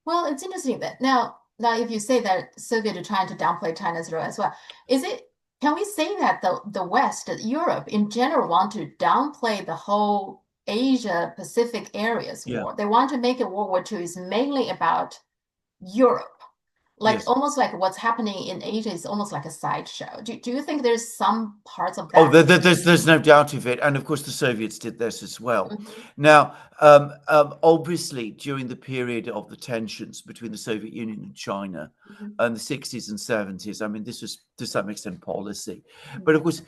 Well, it's interesting that now if you say that Soviet are trying to downplay China's role as well, is it can we say that the West, that Europe in general, want to downplay the whole Asia Pacific areas Yeah. war? They want to make it World War II is mainly about Europe. Like Yes. almost like what's happening in Asia is almost like a sideshow. Do you think there's some parts of Oh, that? there's no doubt of it, and of course the Soviets did this as well. Mhm, Now, obviously, during the period of the tensions between the Soviet Union and China, mhm. and the 60s and 70s, I mean, this was to some extent policy. But of Yeah, course,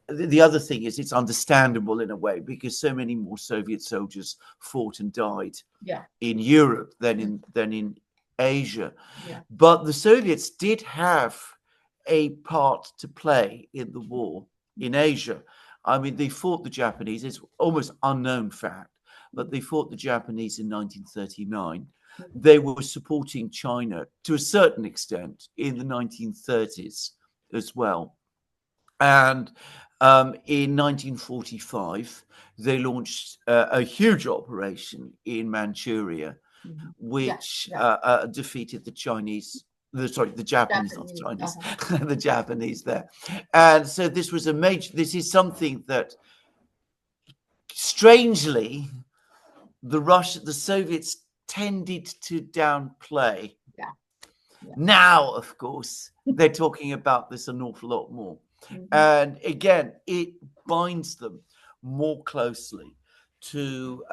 the other thing is it's understandable in a way because so many more Soviet soldiers fought and died yeah, in Europe mhm, than in Asia. yeah, But the Soviets did have a part to play in the war in Asia. I mean, they fought the Japanese. It's almost unknown fact, but they fought the Japanese in 1939. mhm, They were supporting China to a certain extent in the 1930s as well. And in 1945, they launched a huge operation in Manchuria, mhm. Yeah, which yeah. defeated the Chinese, the Japanese, not the Japanese. Chinese, Uh-huh. the Japanese there. And so this was a major, this is something that strangely the Soviets tended to downplay. Yeah, yeah. Now, of course, they're talking about this an awful lot more. Mhm. And again, it binds them more closely to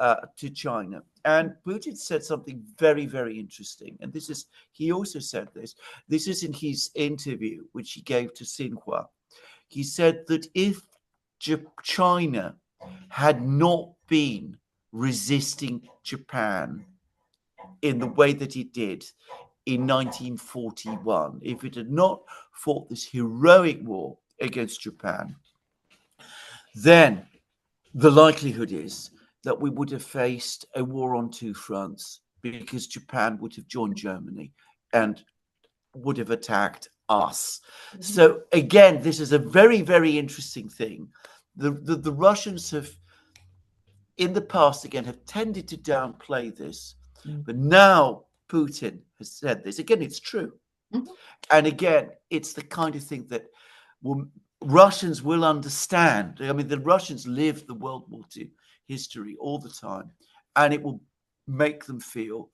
China. And Putin said something very, very interesting. And this is he also said this. This is in his interview which he gave to Xinhua. He said that if China had not been resisting Japan in the way that it did in 1941, if it had not fought this heroic war against Japan, then the likelihood is that we would have faced a war on two fronts because Japan would have joined Germany and would have attacked us. Mhm. So again, this is a very, very interesting thing. The Russians have, in the past, again, have tended to downplay this, but Mhm. now Putin has said this. Again, it's true. Mhm. And again, it's the kind of thing that will, Russians will understand. I mean, the Russians lived the World War II history all the time, and it will make them feel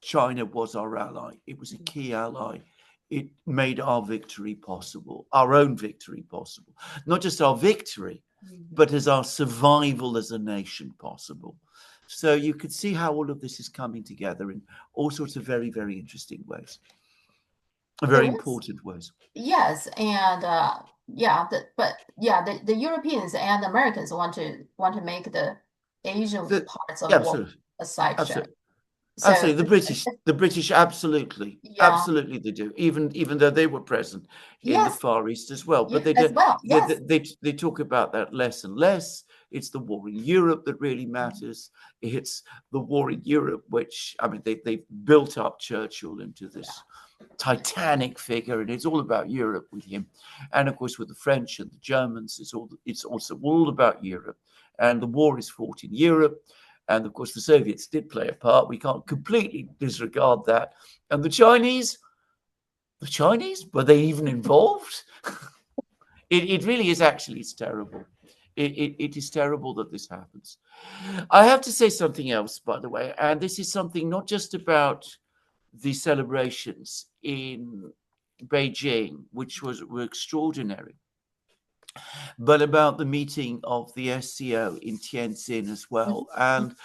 China was our ally. It was a Mhm. key ally. It made our victory possible, our own victory possible. Not just our victory, Mhm. but as our survival as a nation possible. So you could see how all of this is coming together in all sorts of very, very interesting ways, It very is. important ways. Yes, and yeah, but yeah, the Europeans and Americans want to make the Asian The, parts of yeah, the world absolutely, a sideshow. absolutely, So absolutely. The British, absolutely, yeah, absolutely, they do. Even though they were present in the yes, Far East as well, but yeah, they as do. well. They, Yes. they talk about that less and less. It's the war in Europe that really Mhm. matters. It's the war in Europe, which I mean, they built up Churchill into Yeah. this titanic figure, and it's all about Europe with him. And of course, with the French and the Germans, it's also all about Europe. And the war is fought in Europe. And of course, the Soviets did play a part. We can't completely disregard that. And the Chinese, were they even involved? It really is actually, it's terrible. It is terrible that this happens. I have to say something else, by the way, and this is something not just about the celebrations in Beijing, which were extraordinary, but about the meeting of the SCO in Tianjin as Mhm. well. And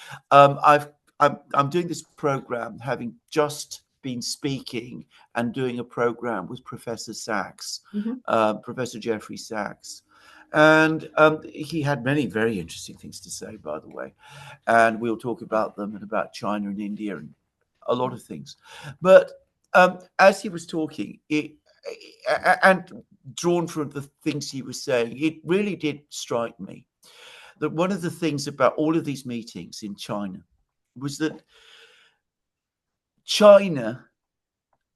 I'm doing this program, having just been speaking and doing a program with Professor Sachs, Mhm. Professor Jeffrey Sachs. And he had many very interesting things to say, by the way. And we'll talk about them and about China and India and a lot of things. But as he was talking, and drawn from the things he was saying, it really did strike me that one of the things about all of these meetings in China was that China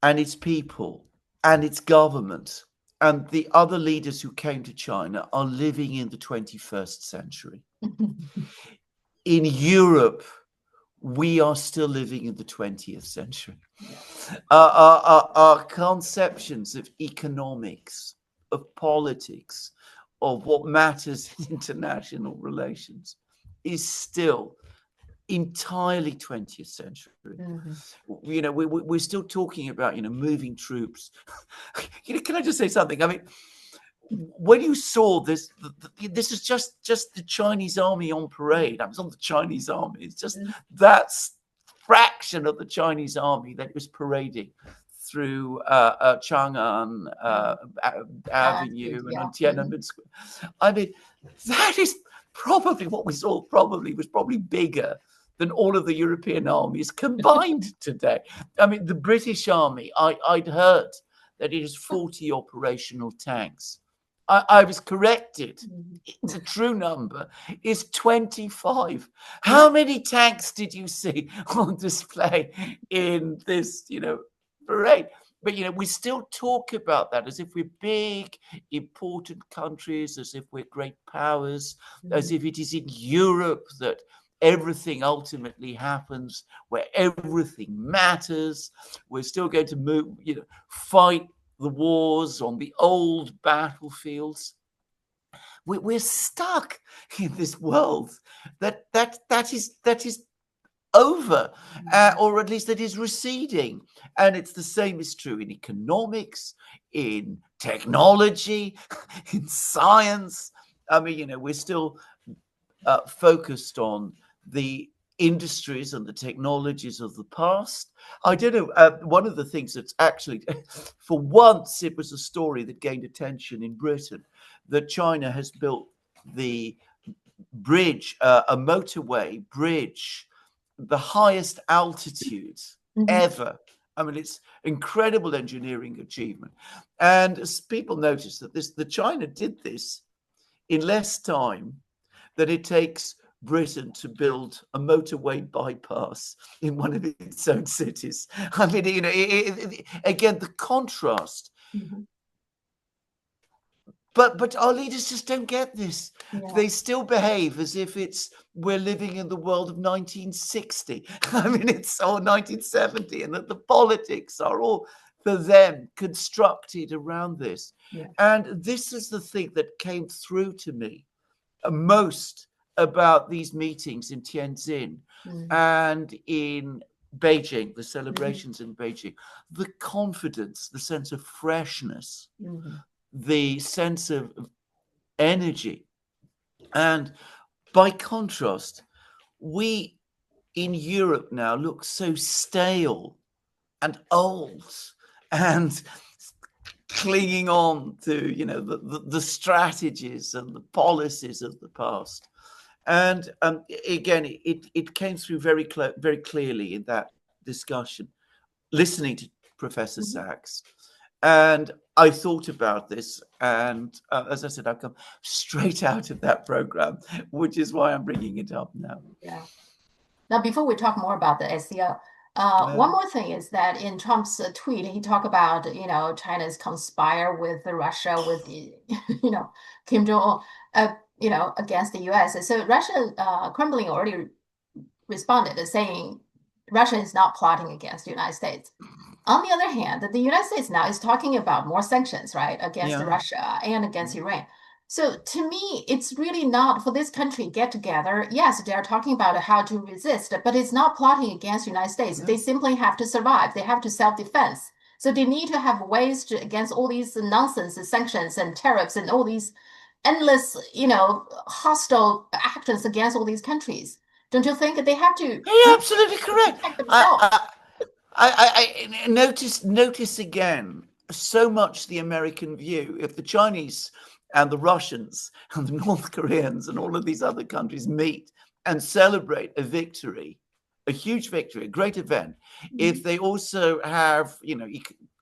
and its people and its government and the other leaders who came to China are living in the 21st century. In Europe, we are still living in the 20th century. Yeah. Our conceptions of economics, of politics, of what matters in international relations is still entirely 20th century. Mm-hmm. We're still talking about, moving troops. Can I just say something? I mean, when you saw this, this is just the Chinese army on parade. I was on the Chinese army. It's just that's fraction of the Chinese army that was parading through Chang'an Avenue and Yeah. on Tiananmen Square. I mean, that is probably what we saw. Was probably bigger than all of the European armies combined today. I mean, the British army. I'd heard that it has 40 operational tanks. I was corrected. The true number is 25. How many tanks did you see on display in this, parade? But, we still talk about that as if we're big, important countries, as if we're great powers, as if it is in Europe that everything ultimately happens, where everything matters. We're still going to move, fight the wars on the old battlefields. We're stuck in this world that is over, or at least that is receding. And it's the same is true in economics, in technology, in science. I mean, we're still focused on the industries and the technologies of the past. I don't know. One of the things that's actually, for once, it was a story that gained attention in Britain, that China has built the bridge, a motorway bridge, the highest altitude ever. I mean, it's incredible engineering achievement. And as people notice that the China did this in less time than it takes Britain to build a motorway bypass in one of its own cities. I mean, again, the contrast. But our leaders just don't get this. Yeah. They still behave as if we're living in the world of 1960. I mean, it's all 1970, and that the politics are all, for them, constructed around this. Yeah. And this is the thing that came through to me most about these meetings in Tianjin and in Beijing, the celebrations in Beijing, the confidence, the sense of freshness, the sense of energy. And by contrast, we in Europe now look so stale and old and clinging on to, the strategies and the policies of the past. And again, it came through very clearly in that discussion, listening to Professor Sachs. And I thought about this, and as I said, I've come straight out of that program, which is why I'm bringing it up now. Yeah. Now, before we talk more about the SCO, one more thing is that in Trump's tweet, he talked about, China's conspire with Russia, with the, Kim Jong-un, against the US. So Russia, Kremlin already responded saying Russia is not plotting against the United States. On the other hand, the United States now is talking about more sanctions, right, against Russia and against Iran. So to me, it's really not for this country get together. Yes, they are talking about how to resist, but it's not plotting against the United States. They simply have to survive. They have to self-defense. So they need to have ways to against all these nonsense sanctions and tariffs and all these endless, hostile actions against all these countries. Don't you think they have to? You're absolutely correct. Protect themselves. I notice again so much the American view. If the Chinese and the Russians and the North Koreans and all of these other countries meet and celebrate a victory, a huge victory, a great event, if they also have,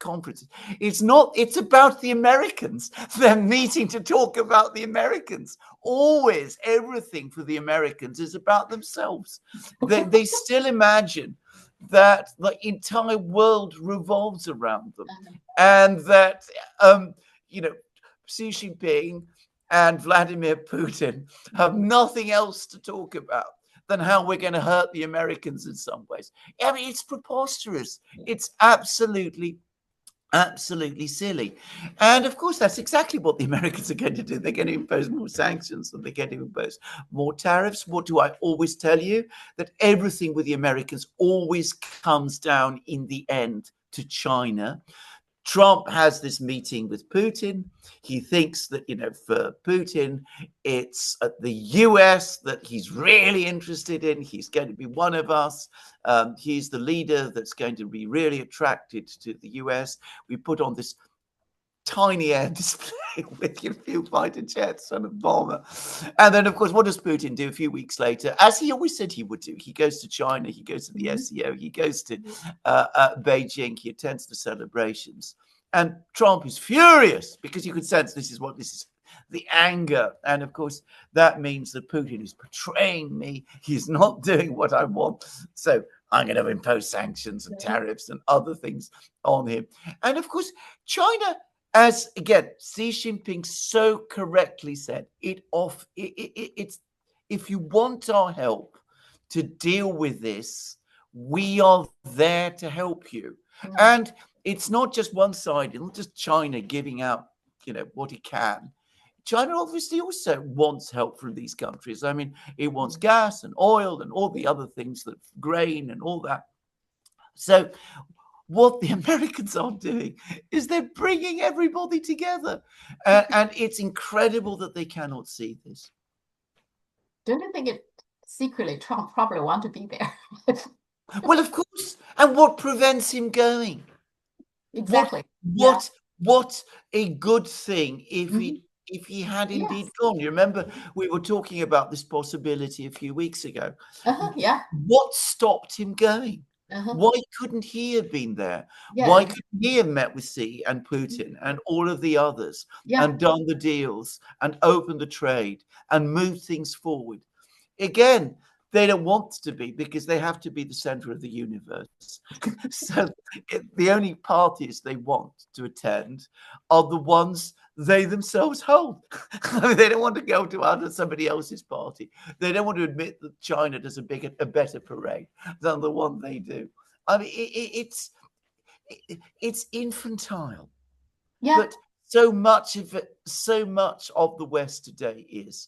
conferences, it's about the Americans. They're meeting to talk about the Americans. Always, everything for the Americans is about themselves. They still imagine that the entire world revolves around them, and that Xi Jinping and Vladimir Putin have nothing else to talk about. than how we're going to hurt the Americans in some ways. I mean, it's preposterous. It's absolutely silly. And of course, that's exactly what the Americans are going to do. They're going to impose more sanctions and they're going to impose more tariffs. What do I always tell you? That everything with the Americans always comes down in the end to China. Trump has this meeting with Putin. He thinks that, for Putin, it's the US that he's really interested in. He's going to be one of us. He's the leader that's going to be really attracted to the US. We put on this tiny air display with a few fighter jets and a bomber. And then, of course, what does Putin do a few weeks later? As he always said he would do, he goes to China, he goes to the SEO, he goes to Beijing, he attends the celebrations. And Trump is furious because you can sense this is the anger. And of course, that means that Putin is betraying me. He's not doing what I want. So I'm going to impose sanctions and tariffs and other things on him. And of course, China, as again, Xi Jinping so correctly said, it's if you want our help to deal with this, we are there to help you. And it's not just one side, it's not just China giving out, what it can. China obviously also wants help from these countries. I mean, it wants gas and oil and all the other things, that grain and all that. So what the Americans are doing is they're bringing everybody together. And it's incredible that they cannot see this. Don't you think secretly Trump probably want to be there? Well, of course. And what prevents him going? Exactly. What a good thing if he had indeed gone. You remember we were talking about this possibility a few weeks ago. Yeah. What stopped him going? Why couldn't he have been there? Yeah. Why couldn't he have met with Xi and Putin and all of the others and done the deals and opened the trade and moved things forward? Again, they don't want to be, because they have to be the center of the universe. So the only parties they want to attend are the ones they themselves hold. I mean, they don't want to go to somebody else's party. They don't want to admit that China does a better parade than the one they do. I mean, it's infantile. Yeah. But so much of the West today is.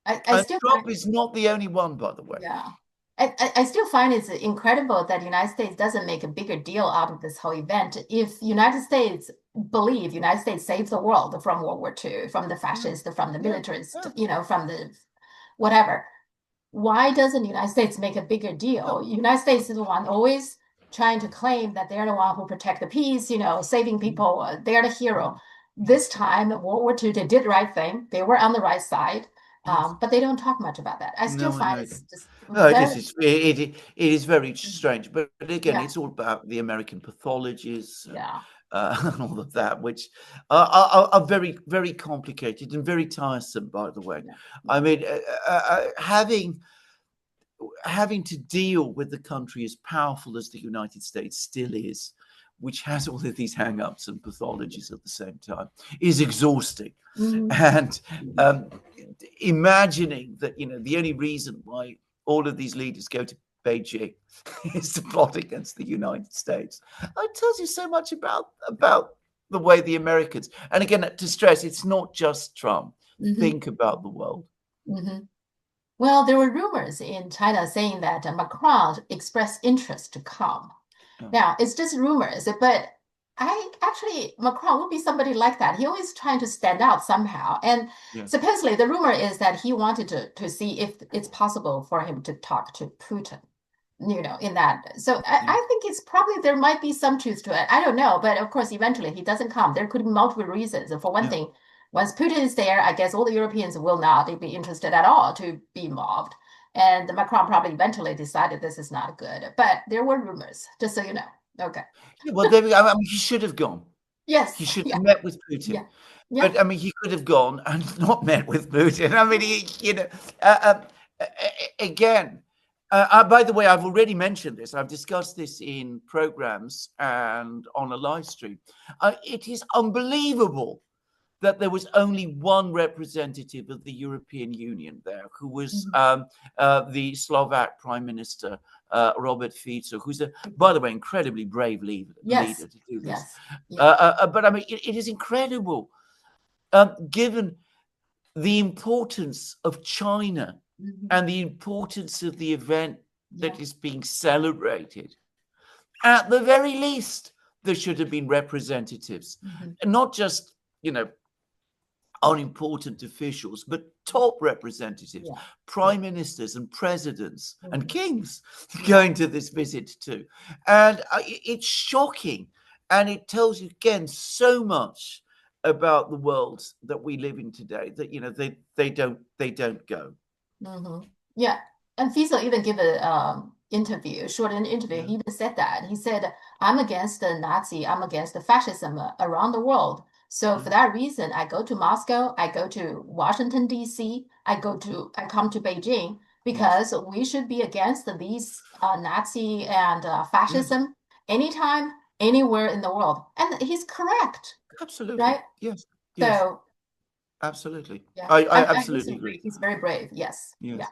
And Trump is not the only one, by the way. Yeah. I still find it's incredible that the United States doesn't make a bigger deal out of this whole event. If United States believe United States saved the world from World War II, from the fascists, from the militarists, from the whatever, why doesn't the United States make a bigger deal? United States is the one always trying to claim that they're the one who protect the peace, saving people, they're the hero. This time, World War II, they did the right thing. They were on the right side. But they don't talk much about that. I still find it's just it is very strange. But again, it's all about the American pathologies and all of that, which are very, very complicated and very tiresome, by the way. I mean, having to deal with the country as powerful as the United States still is, which has all of these hang-ups and pathologies at the same time, is exhausting. And imagining that, the only reason why all of these leaders go to Beijing is to plot against the United States, it tells you so much about the way the Americans, and again, to stress, it's not just Trump, think about the world. Well, there were rumors in China saying that Macron expressed interest to come. Now, it's just rumors, but Macron would be somebody like that. He always trying to stand out somehow. And supposedly the rumor is that he wanted to see if it's possible for him to talk to Putin, in that. So I think it's probably, there might be some truth to it. I don't know. But of course, eventually he doesn't come. There could be multiple reasons. And for one thing, once Putin is there, I guess all the Europeans will not be interested at all to be involved. And Macron probably eventually decided this is not good. But there were rumors, just so you know. Okay. Well, I mean, he should have gone. Yes. He should have met with Putin. But I mean, he could have gone and not met with Putin. I mean, again, by the way, I've already mentioned this. I've discussed this in programs and on a live stream. It is unbelievable that there was only one representative of the European Union there, who was Mhm. the Slovak Prime Minister, Robert Fico, who's, by the way, incredibly brave Yes, leader to do this. yes, yeah. But I mean, it is incredible, given the importance of China Mhm. and the importance of the event Yeah. that is being celebrated. At the very least, there should have been representatives, Mhm. and not just, unimportant officials, but top representatives, Yeah. Yeah. prime ministers and presidents and Mhm. kings Yeah. going to this visit too. And it's shocking. And it tells you again so much about the world that we live in today, that they don't go. Hmm. Yeah. And Fiesel even gave a interview, short interview. Yeah. He even said that. He said, I'm against the Nazi, I'm against the fascism around the world. So Yeah. for that reason, I go to Moscow, I go to Washington, D.C., I come to Beijing Yes. because we should be against these Nazi and Yes. fascism anytime, anywhere in the world. And he's correct, Absolutely. right? Yes. Yes. So Absolutely. yeah, I I absolutely disagree. agree. He's very brave. Yes. Yes. Yeah.